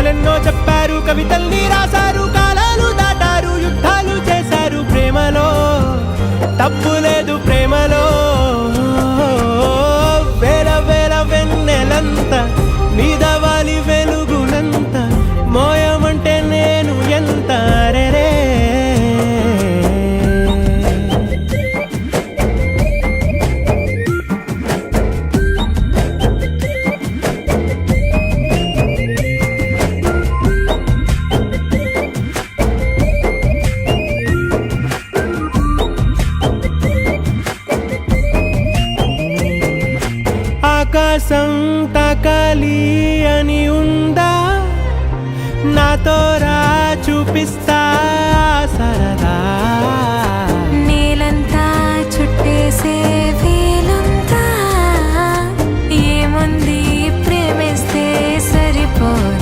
కథలెన్నో చెప్పారు, కవితల్ని రాశారు, కాలాలు దాటారు, యుద్ధాలు చేశారు. ప్రేమలో తప్పు లేదు, ప్రేమలో వేల వేల వెన్నెలంత మీద వాలి వెలుగునంత మోయమంటే నేను ఎంత రే. ఆకాశం తాకాలి అని ఉందా, నాతో రా చూపిస్తా